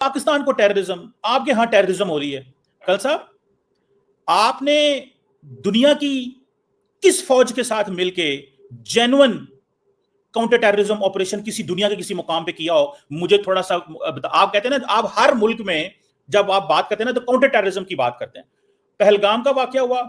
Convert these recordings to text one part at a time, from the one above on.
पाकिस्तान को टेररिज्म, आपके यहां टेररिज्म हो रही है। कल साहब आपने दुनिया की किस फौज के साथ मिलके जेन्युइन काउंटर टेररिज्म ऑपरेशन किसी दुनिया के किसी मुकाम पे किया हो? मुझे थोड़ा सा आप कहते हैं ना, आप हर मुल्क में जब आप बात करते हैं ना तो काउंटर टेररिज्म की बात करते हैं। पहलगाम का वाकया हुआ,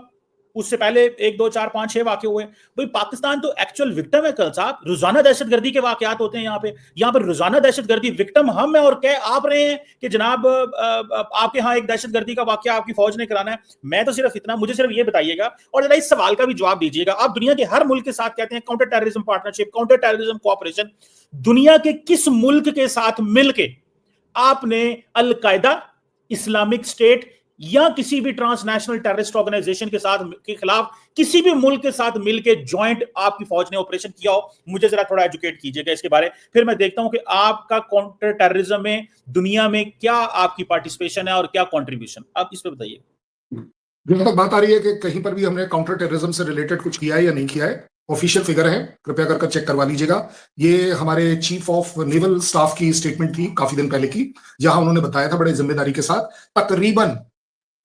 उससे पहले 1 2 4 5 6 वाकये हुए। भाई पाकिस्तान तो एक्चुअल विक्टिम है। कल साहब रोजाना दहशतगर्दी के वाकयात होते हैं यहाँ पर रोजाना दहशतगर्दी विक्टिम हम है और कह आप रहे हैं कि जनाब आपके यहाँ एक दहशतगर्दी का वाकया आपकी फौज ने कराना है। मैं तो सिर्फ इतना, मुझे सिर्फ ये बताइएगा और जरा इस सवाल का भी जवाब दीजिएगा। आप दुनिया के हर मुल्क के साथ कहते हैं counter terrorism partnership, counter terrorism cooperation, दुनिया के किस मुल्क के साथ मिलके आपने अलकायदा, इस्लामिक स्टेट या किसी भी ट्रांसनेशनल टेररिस्ट ऑर्गेनाइजेशन के साथ के खिलाफ किसी भी मुल्क के साथ मिलकर ज्वाइंट आपकी फौज ने ऑपरेशन किया हो? मुझे जरा थोड़ा एजुकेट कीजिएगा इसके बारे, फिर मैं देखता हूं कि आपका काउंटर टेररिज्म में दुनिया में क्या आपकी पार्टिसिपेशन है और क्या कंट्रीब्यूशन, आप इस पे बताइए। जहां तक बात आ रही है कि कहीं पर भी हमने काउंटर टेररिज्म से रिलेटेड कुछ किया है या नहीं किया है, ऑफिशियल फिगर है, कृपया कर चेक करवा लीजिएगा। ये हमारे चीफ ऑफ नेवल स्टाफ की स्टेटमेंट थी काफी दिन पहले की, जहां उन्होंने बताया था बड़े जिम्मेदारी के साथ तकरीबन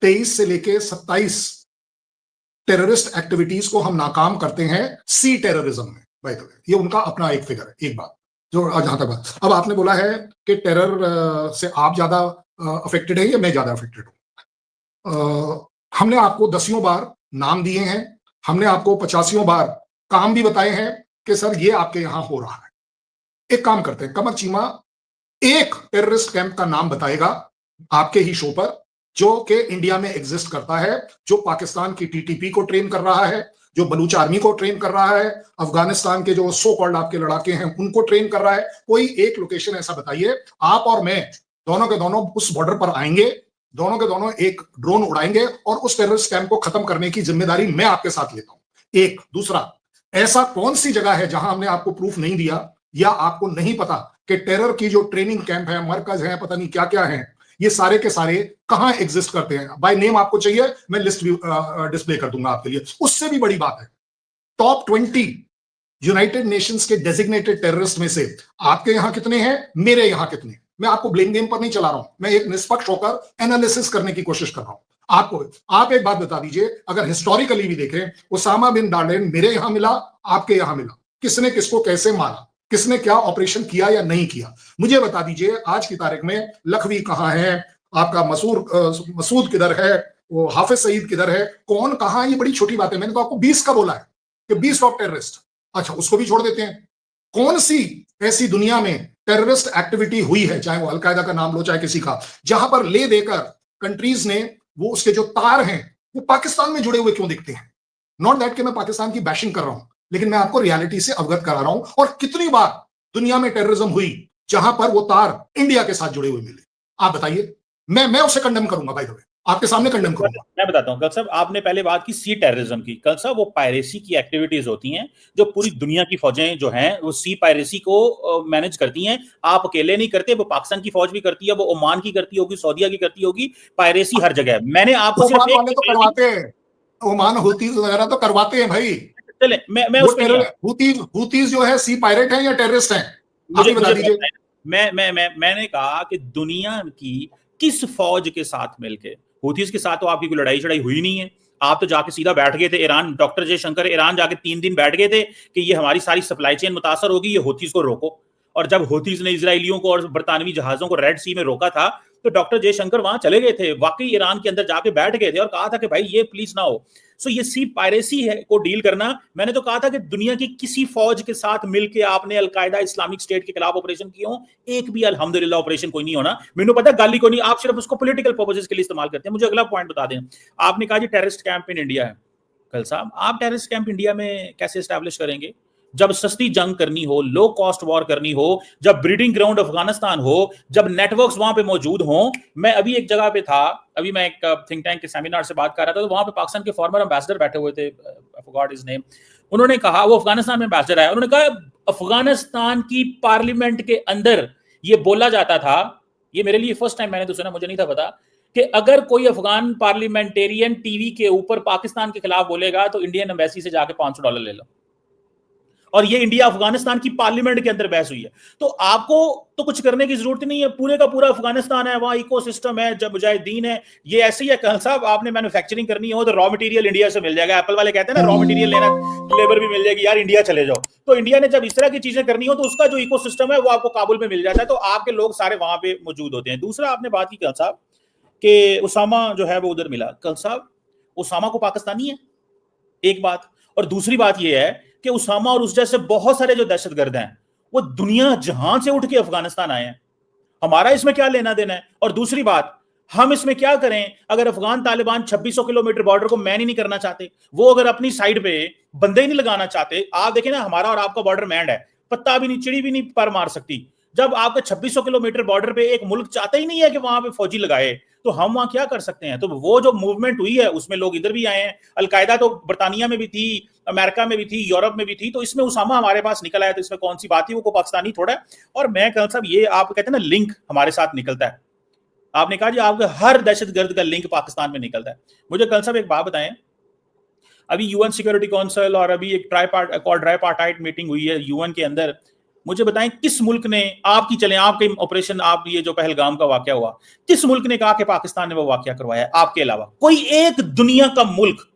23 से लेके 27 टेररिस्ट एक्टिविटीज को हम नाकाम करते हैं सी टेररिज्म में। बाय द वे, ये उनका अपना एक फिगर है। एक बात जो जहां तक बात, अब आपने बोला है कि टेरर से आप ज्यादा अफेक्टेड है या मैं ज्यादा अफेक्टेड हूं। हमने आपको 10 बार नाम दिए हैं, हमने आपको 85 बार काम भी बताए हैं कि सर ये आपके यहां हो रहा है। एक काम करते हैं, कमर चीमा एक टेररिस्ट कैंप का नाम बताएगा आपके ही शो पर जो कि इंडिया में एग्जिस्ट करता है, जो पाकिस्तान की टीटीपी को ट्रेन कर रहा है, जो बलूच आर्मी को ट्रेन कर रहा है, अफगानिस्तान के जो सो कॉल्ड आपके लड़ाके हैं उनको ट्रेन कर रहा है। कोई एक लोकेशन ऐसा बताइए, आप और मैं दोनों के दोनों उस बॉर्डर पर आएंगे, दोनों के दोनों एक ड्रोन उड़ाएंगे और उस टेररिस्ट कैंप को खत्म करने की जिम्मेदारी मैं आपके साथ लेता हूं। एक दूसरा, ऐसा कौन सी जगह है जहां हमने आपको प्रूफ नहीं दिया या आपको नहीं पता कि टेरर की जो ट्रेनिंग कैंप है, मरकज है, पता नहीं क्या क्या है, ये सारे के सारे कहां एग्जिस्ट करते हैं? बाय नेम आपको चाहिए, मैं लिस्ट भी डिस्प्ले कर दूंगा आपके लिए। उससे भी बड़ी बात है, टॉप 20 यूनाइटेड नेशंस के डेजिग्नेटेड टेररिस्ट में से आपके यहां कितने हैं, मेरे यहां कितने? मैं आपको ब्लेम गेम पर नहीं चला रहा हूं, मैं एक निष्पक्ष होकर एनालिसिस करने की कोशिश कर रहा हूं। आप एक बात बता दीजिए, अगर हिस्टोरिकली भी देखें, उसामा बिन लादेन मेरे यहां मिला, आपके यहां मिला, किसने किसको कैसे मारा, किसने क्या ऑपरेशन किया या नहीं किया, मुझे बता दीजिए। आज की तारीख में लखवी कहां है, आपका मसूद किधर है, वो हाफिज सईद किधर है, कौन कहां? ये बड़ी छोटी बात है। मैंने तो आपको 20 का बोला है कि 20 टॉप टेररिस्ट, अच्छा उसको भी छोड़ देते हैं। कौन सी ऐसी दुनिया में टेररिस्ट एक्टिविटी हुई है, चाहे वो अलकायदा का नाम लो चाहे किसी का, जहां पर ले देकर कंट्रीज ने वो उसके जो तार हैं वो पाकिस्तान में जुड़े हुए क्यों दिखते हैं? नॉट दैट कि मैं पाकिस्तान की बैशिंग कर रहा हूं, लेकिन मैं आपको रियलिटी से अवगत करा रहा हूं। और कितनी बार दुनिया में टेररिज्म हुई जहां पर वो तार इंडिया के साथ जुड़े हुए मिले? आप बताइए। मैं उसे कंडेम करूंगा, बाय द वे, आपके सामने कंडेम करूंगा। मैं बताता हूं कल साहब, आपने पहले बात की सी टेररिज्म की। कल साहब वो पायरेसी की एक्टिविटीज होती हैं जो पूरी दुनिया की फौजें जो हैं वो सी पायरेसी को मैनेज करती हैं। आप अकेले नहीं करते, वो पाकिस्तान की फौज भी करती है, वो ओमान की करती होगी, सऊदीया की करती होगी। पायरेसी हर जगह है। मैंने आपको सिर्फ वाले तो करवाते हैं, ओमान हुतीज वगैरह तो करवाते हैं भाई। चले मैं उस पे हुतीज जो है सी पायरेट हैं या टेररिस्ट हैं? मुझे बता दीजिए। मैंने कहा कि दुनिया की किस फौज के साथ मिलके, हुतीज के साथ तो आपकी कोई लड़ाई चढ़ाई हुई नहीं है। आप तो जाके सीधा बैठ गए थे ईरान, डॉक्टर जयशंकर ईरान जाके 3 दिन बैठ गए थे कि ये हमारी सारी सप्लाई चेन मुतासर होगी, ये हुतीज को रोको। और जब हुतीज ने इजरायलियों को और बरतानवी जहाजों को रेड सी में रोका था तो डॉक्टर जयशंकर वहां चले गए थे, वाकई ईरान के अंदर जाके बैठ गए थे और कहा था कि भाई ये प्लीज ना हो। सो ये सी पायरेसी है को डील करना। मैंने तो कहा था कि दुनिया की किसी फौज के साथ मिलकर आपने अलकायदा, इस्लामिक स्टेट के खिलाफ ऑपरेशन किए हो, एक भी अल्हम्दुलिल्लाह ऑपरेशन कोई नहीं होना। मैंने पता गाली को नहीं, आप सिर्फ उसको पॉलिटिकल पर्पसेस के लिए इस्तेमाल करते हैं। मुझे अगला पॉइंट बता दें। आपने कहा जी टेररिस्ट कैंप इन इंडिया है। कल साहब आप टेररिस्ट कैंप इंडिया में कैसे एस्टैब्लिश करेंगे? जब सस्ती जंग करनी हो, लो कॉस्ट वॉर करनी हो, जब ब्रीडिंग ग्राउंड अफगानिस्तान हो, जब नेटवर्क्स वहां पे मौजूद हों। मैं अभी एक जगह पे था, अभी मैं एक थिंक टैंक के सेमिनार से बात कर रहा था, तो वहां पे पाकिस्तान के फॉर्मर एम्बेसडर बैठे हुए थे, आई फॉरगॉट हिज नेम। उन्होंने कहा, वो अफगानिस्तान में एम्बेसडर है, उन्होंने कहा अफगानिस्तान की पार्लियामेंट के अंदर ये बोला जाता था, ये मेरे लिए फर्स्ट टाइम मैंने तो सुना, मुझे नहीं था पता, कि अगर कोई अफगान पार्लियामेंटेरियन टीवी के ऊपर पाकिस्तान के खिलाफ बोलेगा तो इंडियन एम्बेसी से जाके $500 ले लो। और ये इंडिया अफगानिस्तान की पार्लियामेंट के अंदर बहस हुई है। तो आपको तो कुछ करने की जरूरत नहीं है, पूरे का पूरा अफगानिस्तान है, वहां इकोसिस्टम है, जब मुजाहिदीन है, ये ऐसे ही है। कल साहब आपने मैन्युफैक्चरिंग करनी हो तो रॉ मटेरियल इंडिया से मिल जाएगा। एप्पल वाले कहते हैं ना रॉ मटेरियल लेना, लेबर भी मिल जाएगी यार, इंडिया चले जाओ। तो इंडिया ने जब इस तरह की चीजें करनी हो तो उसका जो इकोसिस्टम है वो आपको काबुल में मिल जाता है, तो आपके लोग सारे वहां पे मौजूद होते हैं। दूसरा आपने बात की कल साहब कि उसामा जो है वो उधर मिला। कल साहब उसामा को पाकिस्तानी है, एक बात। और दूसरी बात यह है कि उसामा और उस जैसे बहुत सारे जो दहशतगर्द हैं वो दुनिया जहां से उठ के अफगानिस्तान आए हैं, हमारा इसमें क्या लेना देना है। और दूसरी बात, हम इसमें क्या करें अगर अफगान तालिबान 2600 किलोमीटर बॉर्डर को मैन ही नहीं करना चाहते, वो अगर अपनी साइड पे बंदे ही नहीं लगाना चाहते। आप देखें ना, हमारा और आपका बॉर्डर मैंड है, पत्ता भी नहीं, चिड़ी भी नहीं पर मार सकती। जब आपके 2600 किलोमीटर बॉर्डर पे एक मुल्क चाहता ही नहीं है कि वहां पे फौजी लगाए, तो हम वहां क्या कर सकते हैं। तो वो जो मूवमेंट हुई है उसमें लोग इधर भी आए हैं। अलकायदा तो बरतानिया में भी थी, अमेरिका में भी थी, यूरोप में भी थी, तो इसमें उसामा हमारे पास निकल आया, तो इसमें कौन सी बात थी, वो पाकिस्तानी थोड़ा है। और मैं कल साहब ये आप कहते हैं ना लिंक हमारे साथ निकलता है, आपने कहा जी आपका हर दहशतगर्द का लिंक पाकिस्तान में निकलता है। मुझे कल साहब एक बात बताएं, अभी यूएन सिक्योरिटी काउंसिल और अभी एक ट्राइपार्टाइट मीटिंग हुई है यूएन के अंदर, मुझे बताएं किस मुल्क ने आपकी चले आपके ऑपरेशन, आप ये जो पहलगाम का वाकया हुआ, किस मुल्क ने कहा कि पाकिस्तान ने वो वाकया करवाया आपके अलावा? कोई एक दुनिया का मुल्क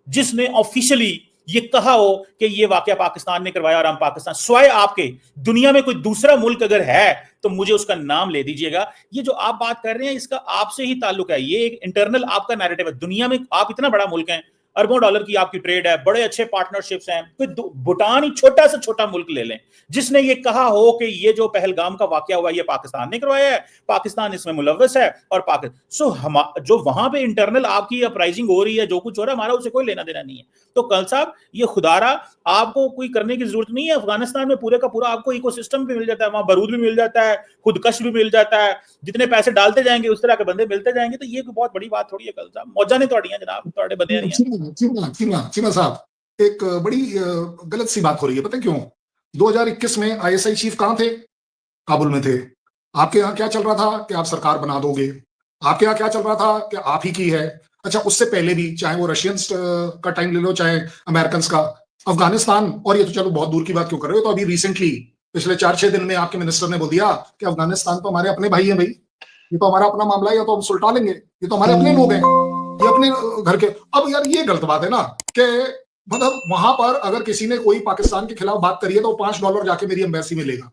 जिसने ऑफिशियली ये कहा हो कि ये वाकया पाकिस्तान ने करवाया और हम पाकिस्तान, स्वाय आपके दुनिया में कोई दूसरा मुल्क अगर है तो मुझे उसका नाम ले दीजिएगा। ये जो आप बात कर रहे हैं इसका आपसे ही ताल्लुक है, ये एक इंटरनल आपका नैरेटिव है। दुनिया में आप इतना बड़ा मुल्क है, अरबों डॉलर की आपकी ट्रेड है, बड़े अच्छे पार्टनरशिप्स हैं, कोई भूटान ही छोटा से छोटा मुल्क ले लें जिसने ये कहा हो कि ये जो पहलगाम का वाकया हुआ ये पाकिस्तान ने करवाया है, पाकिस्तान इसमें मुलव्वस है, और जो वहां पे इंटरनल आपकी अपराइजिंग हो रही है, जो कुछ हो रहा है, हमारा उससे कोई लेना देना नहीं है। तो कल साहब ये खुदारा आपको कोई करने की जरूरत नहीं है। अफगानिस्तान में पूरे का पूरा आपको इकोसिस्टम भी मिल जाता है, वहां बारूद भी मिल जाता है, खुदकश भी मिल जाता है, जितने पैसे डालते जाएंगे उस तरह के बंदे मिलते जाएंगे। तो ये कोई बहुत बड़ी बात थोड़ी है कल साहब, मौजा ने तोड़ियां जनाब, तोड़े बंदे चीमा साहब एक बड़ी गलत सी बात हो रही है, पता है क्यों? 2021 में आईएसआई चीफ कहां थे? काबुल में थे। आपके यहाँ क्या चल रहा था कि आप सरकार बना दोगे? आपके यहाँ क्या चल रहा था कि आप ही की है? अच्छा, उससे पहले भी चाहे वो रशियंस का टाइम ले लो चाहे अमेरिकन का, अफगानिस्तान, और ये तो चलो बहुत दूर की बात क्यों कर रहे हो, तो अभी रिसेंटली पिछले 4-6 दिन में आपके मिनिस्टर ने बोल दिया कि अफगानिस्तान तो हमारे अपने भाई है भाई, ये तो हमारा अपना मामला है, या तो हम सुलटा लेंगे, ये तो हमारे अपने लोग हैं, ये अपने घर के। अब यार ये गलत बात है ना कि मतलब वहां पर अगर किसी ने कोई पाकिस्तान के खिलाफ बात करी है तो $5 जाके मेरी एम्बेसी में लेगा।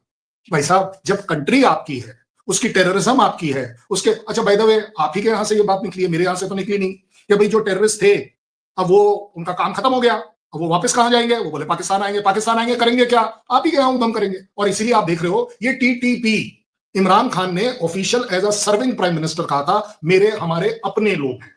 भाई साहब, जब कंट्री आपकी है, उसकी टेररिज्म आपकी है, उसके, अच्छा बाय द वे आप ही के यहां से ये बात निकली है, मेरे यहां से तो निकली नहीं, कि भाई जो टेररिस्ट थे अब वो उनका काम खत्म हो गया, अब वो वापस कहां जाएंगे? वो बोले पाकिस्तान आएंगे। पाकिस्तान आएंगे करेंगे क्या? आप ही के यहां उदम करेंगे। और इसीलिए आप देख रहे हो ये टीटीपी, इमरान खान ने official as a serving prime minister कहा था मेरे हमारे अपने लोग हैं।